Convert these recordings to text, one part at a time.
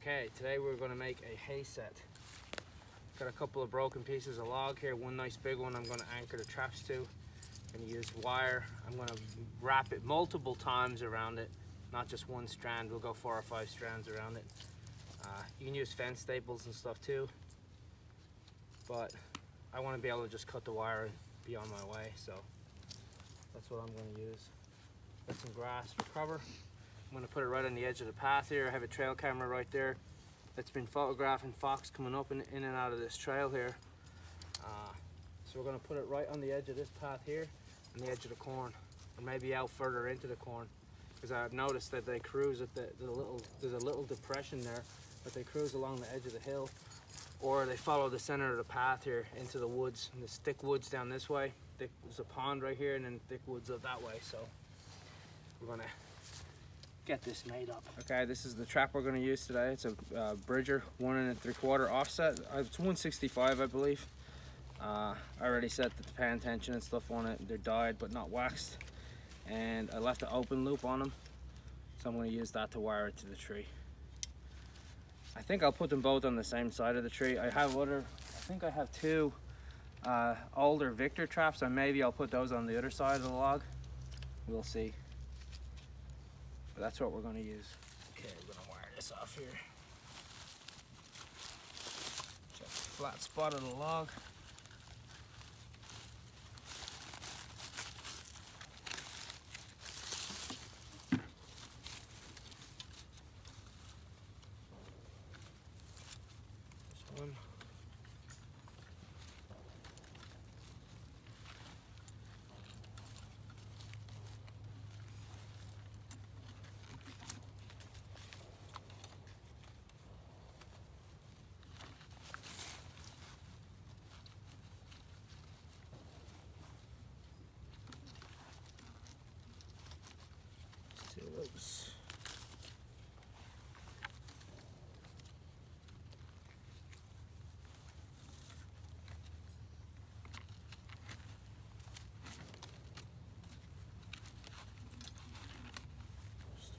Okay, today we're going to make a hay set. Got a couple of broken pieces of log here, one nice big one I'm going to anchor the traps to. I'm going to use wire. I'm going to wrap it multiple times around it, not just one strand. We'll go 4 or 5 strands around it. You can use fence staples and stuff too, but I want to be able to just cut the wire and be on my way, so that's what I'm going to use. Got some grass for cover. I'm going to put it right on the edge of the path here. I have a trail camera right there that's been photographing fox coming up in and out of this trail here. So we're going to put it right on the edge of this path here, on the edge of the corn, or maybe out further into the corn, because I've noticed that they cruise at there's a little depression there, but they cruise along the edge of the hill, or they follow the center of the path here into the woods. And there's thick woods down this way. There's a pond right here, and then thick woods up that way. So we're going to get this made up. Okay, this is the trap we're going to use today. It's a Bridger 1 3/4 offset. It's 165, I believe. I already set the pan tension and stuff on it. They're dyed but not waxed, and I left an open loop on them, so I'm going to use that to wire it to the tree. I think I'll put them both on the same side of the tree. I think I have 2 older Victor traps, and maybe I'll put those on the other side of the log. We'll see. But that's what we're going to use. Okay, we're going to wire this off here. Check the flat spot of the log. This one. Loops.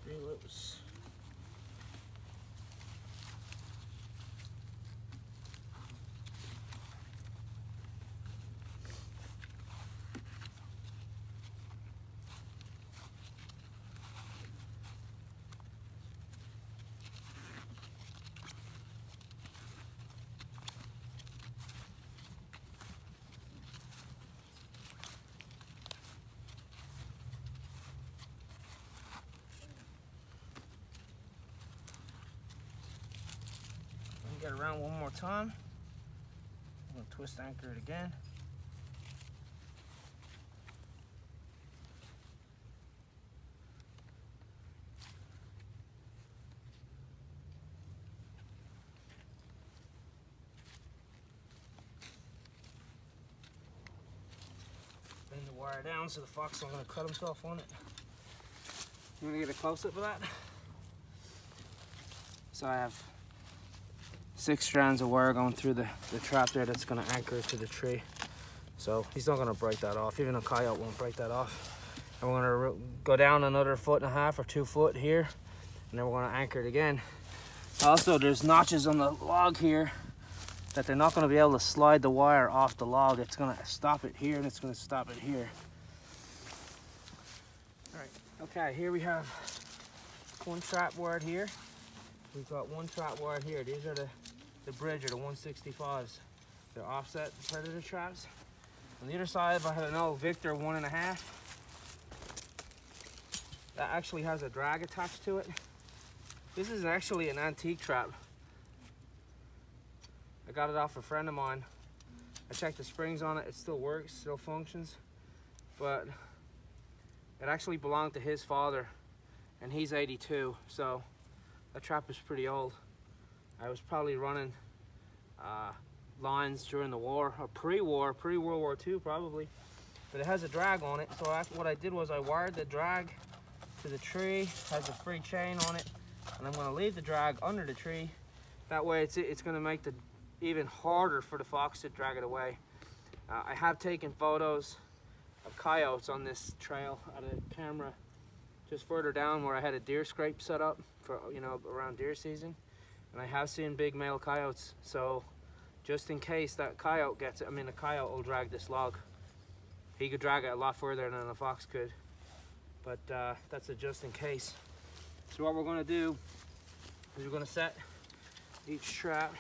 There's 3 loops. Get around one more time. I'm going to twist anchor it again. Bend the wire down so the fox isn't going to cut himself on it. You want to get a close-up of that? So I have 6 strands of wire going through the trap there that's going to anchor it to the tree. So he's not going to break that off. Even a coyote won't break that off. And we're going to go down another 1.5 feet or 2 foot here, and then we're going to anchor it again. Also, there's notches on the log here that they're not going to be able to slide the wire off the log. It's going to stop it here, and it's going to stop it here. All right, okay, here we have 1 trap wire here. We've got 1 trap wire here. These are the Bridger, the 165s. They're offset predator traps. On the other side, I have an old Victor 1.5. That actually has a drag attached to it. This is actually an antique trap. I got it off a friend of mine. I checked the springs on it. It still works, still functions. But it actually belonged to his father, and he's 82, so that trap is pretty old. I was probably running lines during the war, or pre-war, pre-World War II probably. But it has a drag on it, so what I did was I wired the drag to the tree, has a free chain on it, and I'm gonna leave the drag under the tree. That way it's gonna make it even harder for the fox to drag it away. I have taken photos of coyotes on this trail out of the camera just further down where I had a deer scrape set up for, you know, around deer season. And I have seen big male coyotes, so just in case that coyote gets it, I mean a coyote will drag this log. He could drag it a lot further than a fox could, but that's a just in case. So what we're going to do is we're going to set each trap.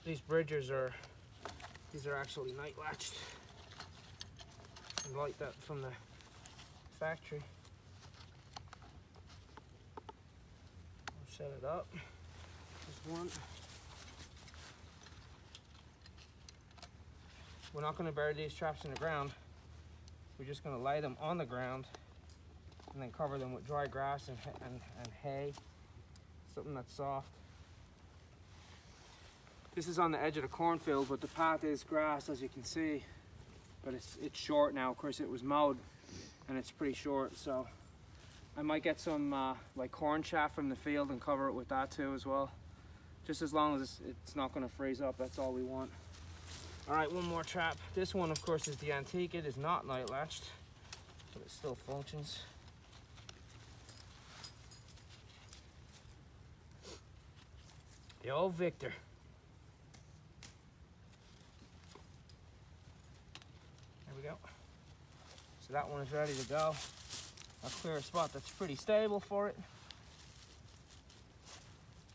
These bridgers are, these are actually night latched. And like that from the factory. We'll set it up. Just one. We're not going to bury these traps in the ground. We're just going to lay them on the ground and then cover them with dry grass and hay, something that's soft. This is on the edge of the cornfield, but the path is grass, as you can see, but it's short now. Of course, it was mowed and it's pretty short, so I might get some like corn chaff from the field and cover it with that too as well. Just as long as it's not going to freeze up, that's all we want. All right, one more trap. This one, of course, is the antique. It is not night latched, but it still functions. The old Victor. There we go. So that one is ready to go. I'll clear a spot that's pretty stable for it.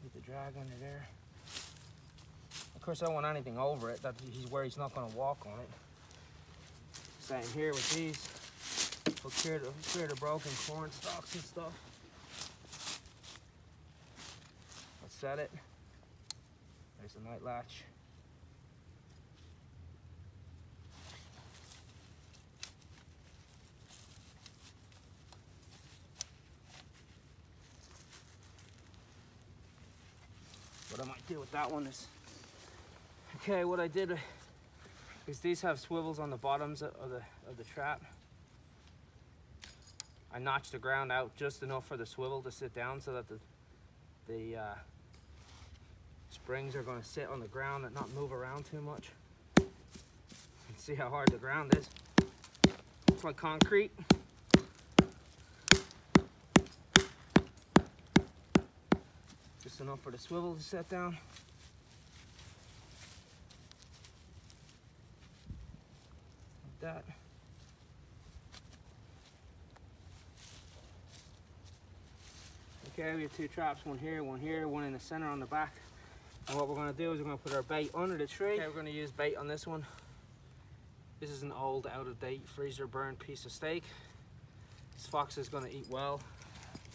Get the drag under there. Of course, I don't want anything over it. That's where he's not going to walk on it. Same here with these. We'll clear the broken corn stalks and stuff. Let's set it. There's the night latch. What I might do with that one is, okay, what I did is these have swivels on the bottoms of the trap. I notched the ground out just enough for the swivel to sit down so that the springs are going to sit on the ground and not move around too much. You can see how hard the ground is. It's like concrete. Just enough for the swivel to set down. Like that. Okay, we have two traps, one here, one in the center on the back. And what we're going to do is we're going to put our bait under the tree. Okay, we're going to use bait on this one. This is an old, out-of-date, freezer-burned piece of steak. This fox is going to eat well.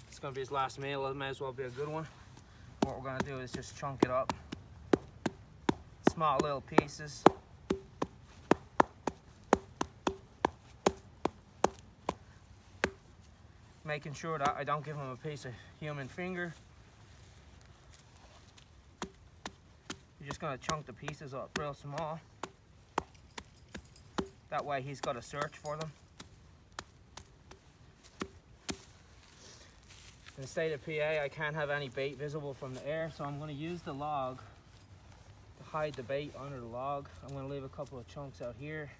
It's going to be his last meal. It may as well be a good one. What we're going to do is just chunk it up. Small little pieces. Making sure that I don't give him a piece of human finger. You're just going to chunk the pieces up real small. That way he's got to search for them. In the state of PA, I can't have any bait visible from the air, so I'm going to use the log to hide the bait under the log. I'm going to leave a couple of chunks out here.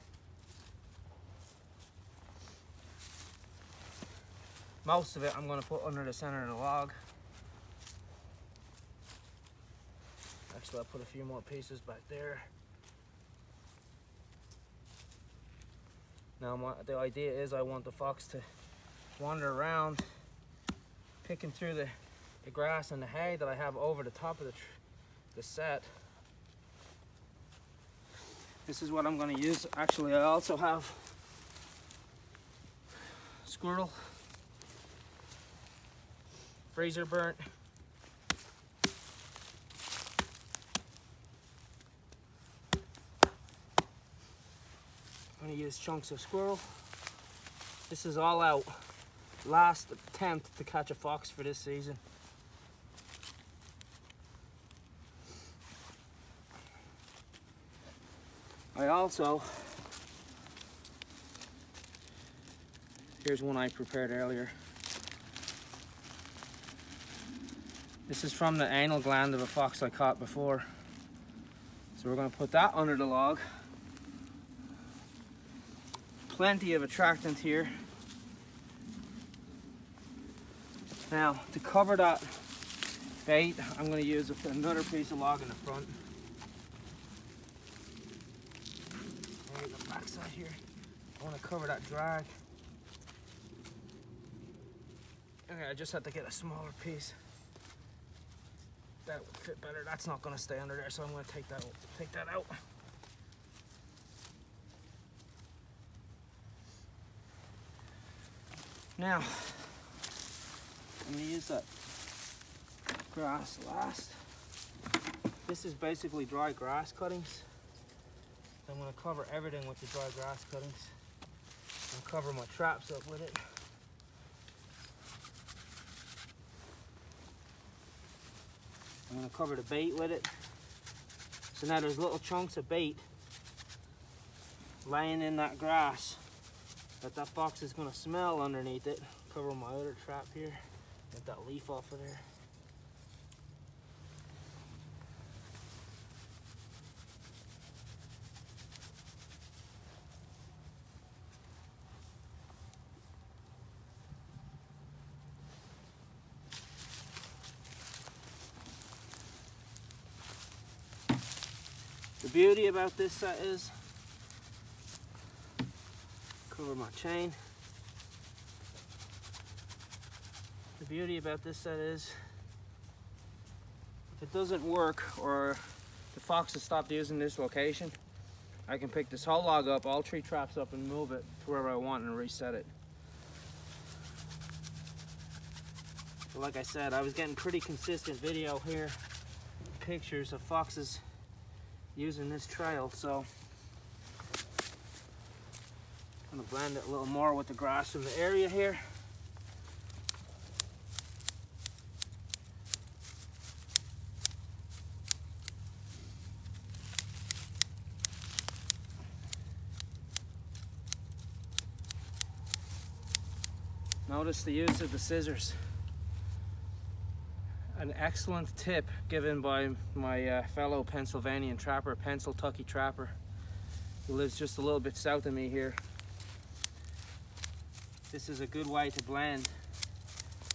Most of it I'm going to put under the center of the log. Actually, I'll put a few more pieces back there. Now the idea is I want the fox to wander around, picking through the grass and the hay that I have over the top of the set. This is what I'm going to use. Actually, I also have squirrel, freezer burnt. I'm going to use chunks of squirrel. This is all out. Last attempt to catch a fox for this season. I also, here's one I prepared earlier. This is from the anal gland of a fox I caught before. So we're going to put that under the log. Plenty of attractant here. Now, to cover that bait, I'm going to use another piece of log in the front. Right, the back side here. I want to cover that drag. Okay, I just had to get a smaller piece. That would fit better. That's not going to stay under there, so I'm going to take that out. Now, I'm going to use that grass last. This is basically dry grass cuttings. I'm going to cover everything with the dry grass cuttings and cover my traps up with it. I'm going to cover the bait with it. So now there's little chunks of bait laying in that grass that fox is going to smell underneath it. Cover my other trap here. Get that leaf off of there. The beauty about this set is, cover my chain. The beauty about this set is, if it doesn't work or the fox has stopped using this location, I can pick this whole log up, all 3 traps up, and move it to wherever I want and reset it. So like I said, I was getting pretty consistent video here, pictures of foxes using this trail, so I'm going to blend it a little more with the grass from the area here. Notice the use of the scissors. An excellent tip given by my fellow Pennsylvanian trapper, Pensiltuckey trapper, who lives just a little bit south of me here. This is a good way to blend,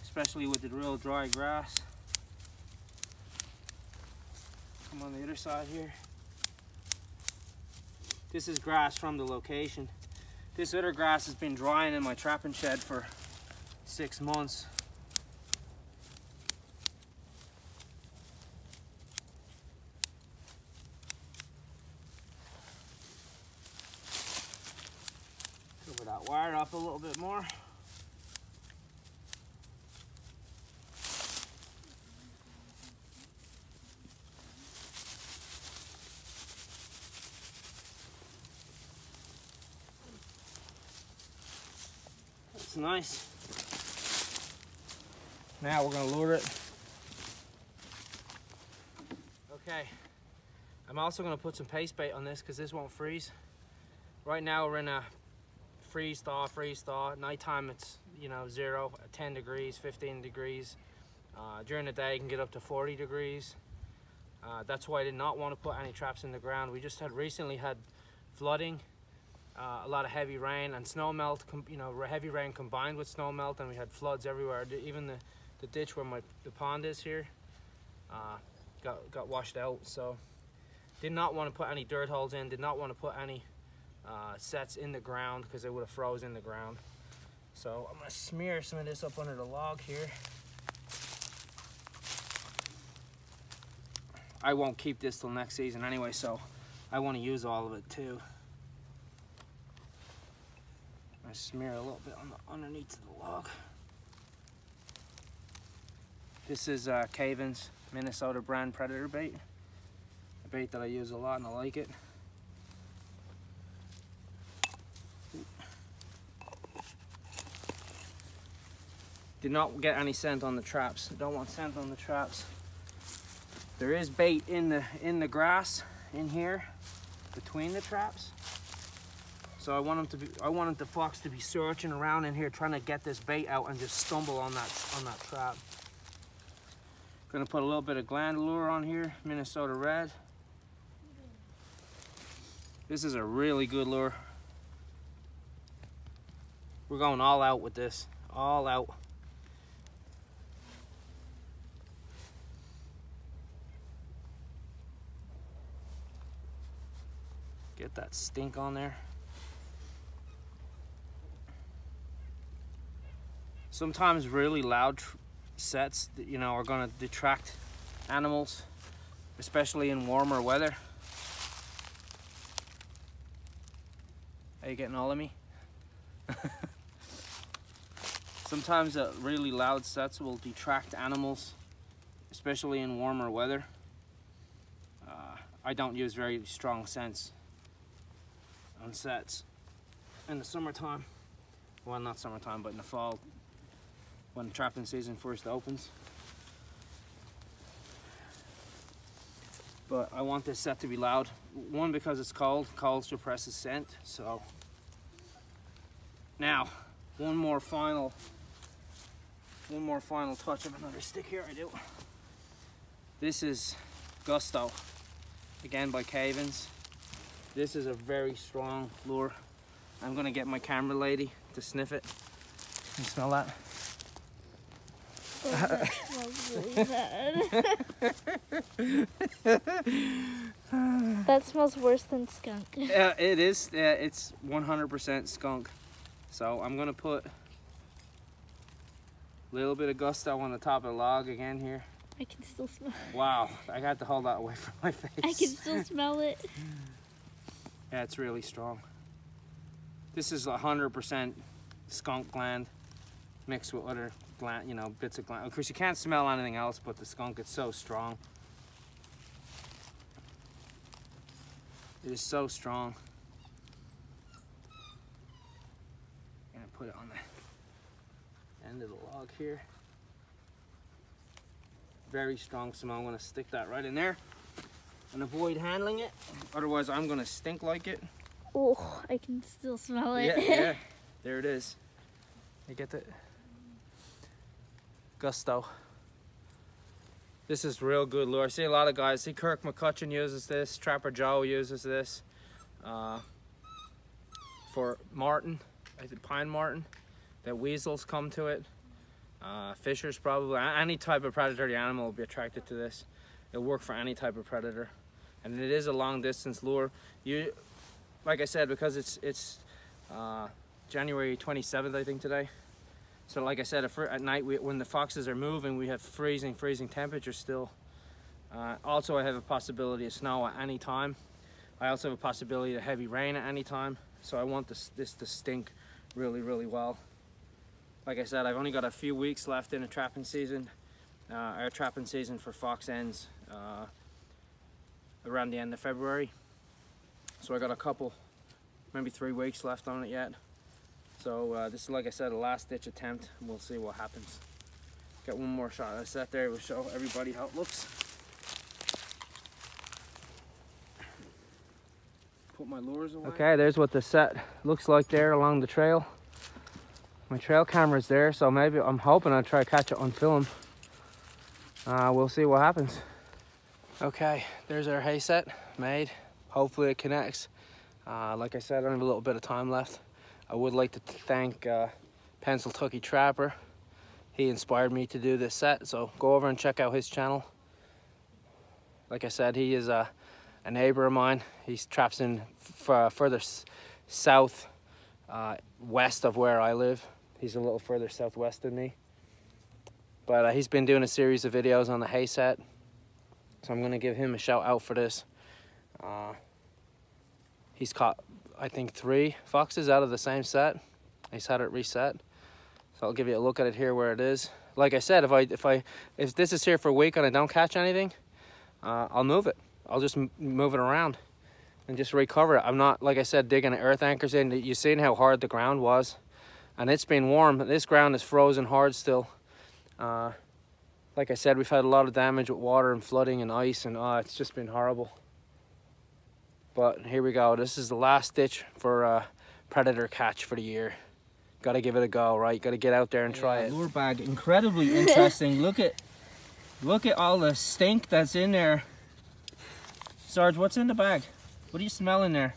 especially with the real dry grass. Come on the other side here. This is grass from the location. This other grass has been drying in my trapping shed for 6 months. Cover that wire up a little bit more. That's nice. Now we're going to lure it. Okay, I'm also going to put some paste bait on this because this won't freeze. Right now we're in a freeze thaw. At nighttime it's 0, 10 degrees, 15 degrees. During the day it can get up to 40 degrees. That's why I did not want to put any traps in the ground. We just recently had flooding, a lot of heavy rain and snow melt, heavy rain combined with snow melt, and we had floods everywhere. Even the ditch where the pond is here got washed out. So did not want to put any dirt holes in, did not want to put any sets in the ground because they would have froze in the ground. So I'm going to smear some of this up under the log here. I won't keep this till next season anyway, so I want to use all of it too. I smear a little bit on the underneath of the log. This is Caven's Minnesota brand predator bait. A bait that I use a lot and I like it. Did not get any scent on the traps. I don't want scent on the traps. There is bait in the grass in here between the traps. So I wanted the fox to be searching around in here trying to get this bait out and just stumble on that trap. Gonna put a little bit of gland lure on here, Minnesota red. This is a really good lure. We're going all out with this, all out. that stink on there. Sometimes really loud sets, you know, are going to detract animals, especially in warmer weather. Are you getting all of me? Sometimes really loud sets will detract animals, especially in warmer weather. I don't use very strong scents on sets in the summertime. Well, not summertime, but in the fall, when trapping season first opens. But I want this set to be loud. One, because it's cold. Cold suppresses scent. So now, one more final touch of another stick here. I do. This is Gusto, again by Cavens. This is a very strong lure. I'm gonna get my camera lady to sniff it. Can you smell that? Oh, that smells really bad. That smells worse than skunk. Yeah, it is. Yeah, it's 100% skunk. So I'm gonna put a little bit of Gusto on the top of the log again here. I can still smell it. Wow, I got to hold that away from my face. I can still smell it. Yeah, it's really strong. This is 100% skunk gland mixed with other gland, you know, bits of gland. Of course, you can't smell anything else but the skunk. It's so strong. It is so strong. I'm gonna put it on the end of the log here. Very strong smell. I'm gonna stick that right in there and avoid handling it. Otherwise, I'm gonna stink like it. Oh, I can still smell it. Yeah, yeah. There it is. You get that? Gusto. This is real good lure. I see a lot of guys. See, Kirk McCutcheon uses this. Trapper Joe uses this. For marten, I think pine marten. The weasels come to it. Fishers probably. Any type of predatory animal will be attracted to this. It'll work for any type of predator. And it is a long distance lure. You, like I said, because it's January 27th, I think, today. So like I said, at night when the foxes are moving, we have freezing temperatures still. Also, I have a possibility of snow at any time. I also have a possibility of heavy rain at any time. So I want this to stink really, really well. Like I said, I've only got a few weeks left in a trapping season. Our trapping season for fox ends around the end of February. So I got a couple, maybe 3 weeks left on it yet. So this is, like I said, a last ditch attempt. We'll see what happens. Got one more shot of the set there. We'll show everybody how it looks. Put my lures away. Okay, there's what the set looks like there along the trail. My trail camera's there, so maybe I'm hoping I'll try to catch it on film. We'll see what happens. Okay, there's our hay set made. Hopefully it connects. Like I said, I have a little bit of time left. I would like to thank Pensiltuckey Trapper. He inspired me to do this set, so go over and check out his channel. Like I said, he is a neighbor of mine. He traps in further south, west of where I live. He's a little further southwest than me. But he's been doing a series of videos on the hay set, so I'm gonna give him a shout out for this. He's caught, I think, 3 foxes out of the same set. He's had it reset. So I'll give you a look at it here where it is. Like I said, if this is here for a week and I don't catch anything, I'll move it. I'll just move it around and just recover it. I'm not, like I said, digging earth anchors in. You've seen how hard the ground was, and it's been warm. This ground is frozen hard still. Like I said, we've had a lot of damage with water and flooding and ice, and it's just been horrible. But here we go. This is the last ditch for a predator catch for the year. Got to give it a go, right? Got to get out there and try it. Lure bag, incredibly interesting. Look at all the stink that's in there. Sarge, what's in the bag? What are you smelling there?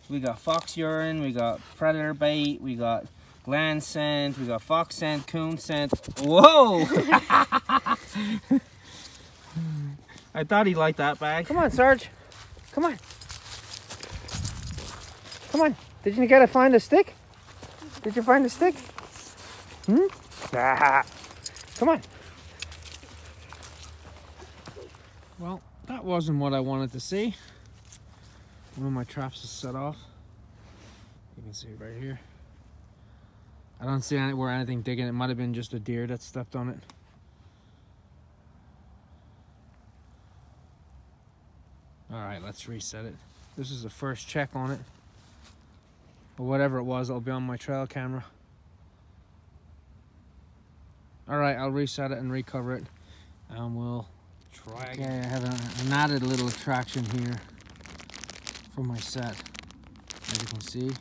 We got fox urine, we got predator bait, we got gland scent, we got fox scent, coon scent. Whoa! I thought he liked that bag. Come on, Sarge. Come on. Come on. Did you get to find a stick? Did you find a stick? Ah. Come on. Well, that wasn't what I wanted to see. One of my traps is set off. You can see it right here. I don't see where anything digging. It might have been just a deer that stepped on it. All right, let's reset it. This is the first check on it. But whatever it was, it'll be on my trail camera. All right, I'll reset it and recover it, and we'll try again. Okay, I have an added little attraction here for my set. As you can see,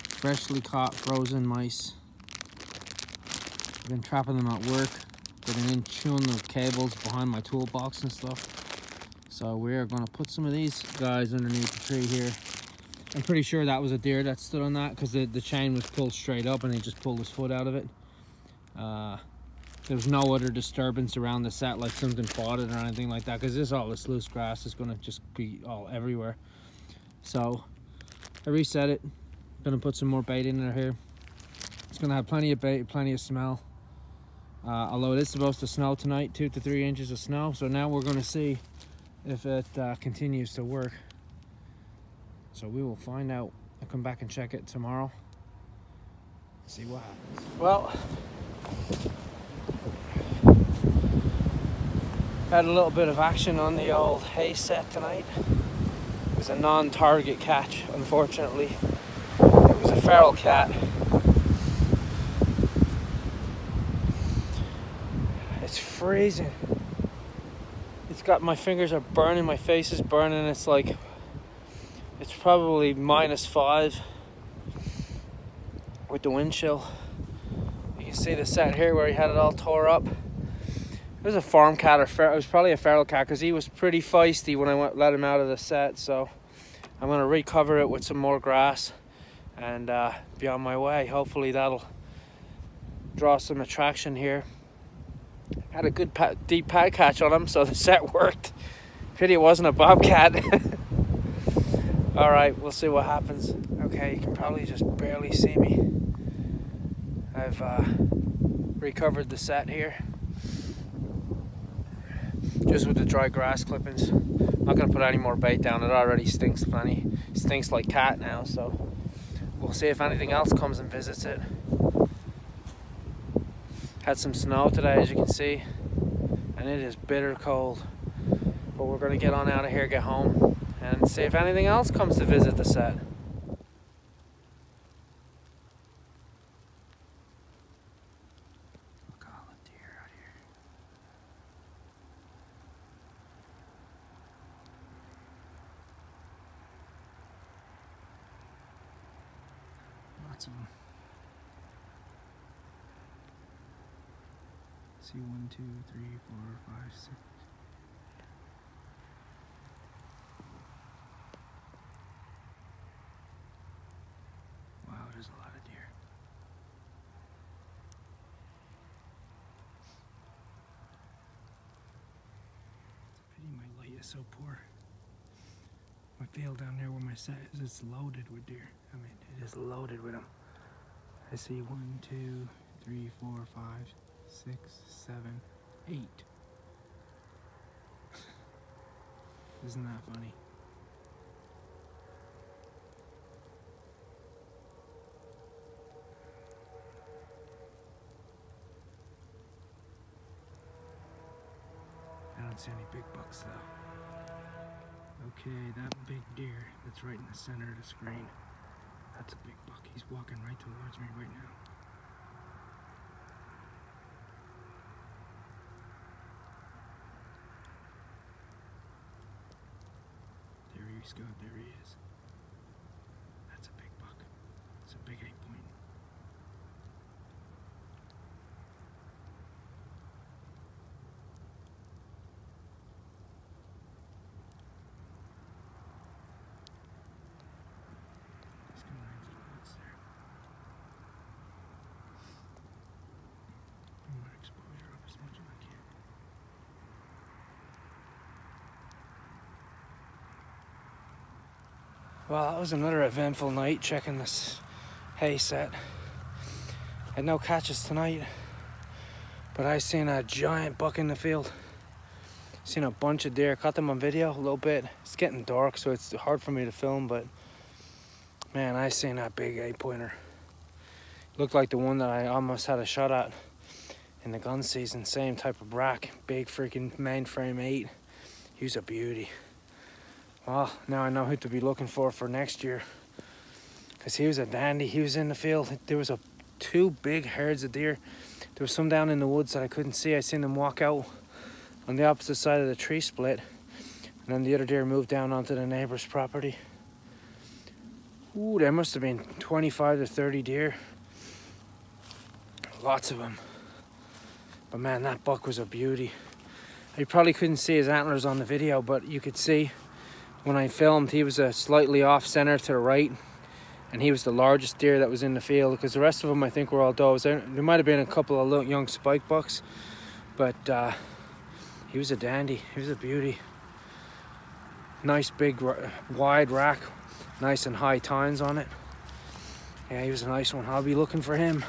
freshly caught frozen mice. I've been trapping them at work. They've been in chewing the cables behind my toolbox and stuff. So we are gonna put some of these guys underneath the tree here. I'm pretty sure that was a deer that stood on that, because the chain was pulled straight up and he just pulled his foot out of it. There was no other disturbance around the set, like something fought it or anything like that, because all this loose grass is gonna just be all everywhere. So I reset it. Gonna put some more bait in there here. It's gonna have plenty of bait, plenty of smell. Although it is supposed to snow tonight, 2 to 3 inches of snow. So now we're gonna see if it continues to work. So we will find out. I'll come back and check it tomorrow. See what happens. Well, had a little bit of action on the old hay set tonight. It was a non-target catch, unfortunately. It was a feral cat. It's freezing. It's got, my fingers are burning, my face is burning. It's like, it's probably -5 with the wind chill. You can see the set here where he had it all tore up. It was a farm cat, or it was probably a feral cat, because he was pretty feisty when I let him out of the set. So I'm going to recover it with some more grass and be on my way. Hopefully that'll draw some attraction here. Had a good deep pad catch on him, so the set worked. Pity it wasn't a bobcat. All right, we'll see what happens. Okay, you can probably just barely see me. I've recovered the set here, just with the dry grass clippings. I'm not gonna put any more bait down. It already stinks plenty. It stinks like cat now, so we'll see if anything else comes and visits it. Had some snow today, as you can see, and it is bitter cold. But we're gonna get on out of here, get home, and see if anything else comes to visit the set. Look at all the deer out here. Lots of them. See, 1, 2, 3, 4, 5, 6. Wow, there's a lot of deer. It's a pity my light is so poor. My field down there where my set is, it's loaded with deer. I mean, it is loaded with them. I see 1, 2, 3, 4, 5, 6, 7, 8. Isn't that funny? I don't see any big bucks though. Okay, that big deer that's right in the center of the screen, that's a big buck. He's walking right towards me right now. There he is. That's a big buck. It's a big 8-point. He's going right into the woods there. Bring my exposure up as much as I can. Well, that was another eventful night checking this hay set. Had no catches tonight, but I seen a giant buck in the field. Seen a bunch of deer, caught them on video a little bit. It's getting dark, so it's hard for me to film, but man, I seen that big 8-pointer. Looked like the one that I almost had a shot at in the gun season. Same type of brack, big freaking mainframe 8. He was a beauty. Well, now I know who to be looking for next year, because he was a dandy. He was in the field. There was two big herds of deer. There was some down in the woods that I couldn't see. I seen them walk out on the opposite side of the tree split, and then the other deer moved down onto the neighbor's property. Ooh, there must have been 25 to 30 deer. Lots of them. But man, that buck was a beauty. You probably couldn't see his antlers on the video, but you could see when I filmed, he was a slightly off center to the right, and he was the largest deer that was in the field, because the rest of them I think were all does. There might have been a couple of little young spike bucks, but he was a dandy. He was a beauty. Nice big wide rack, nice and high tines on it. Yeah, he was a nice one. I'll be looking for him.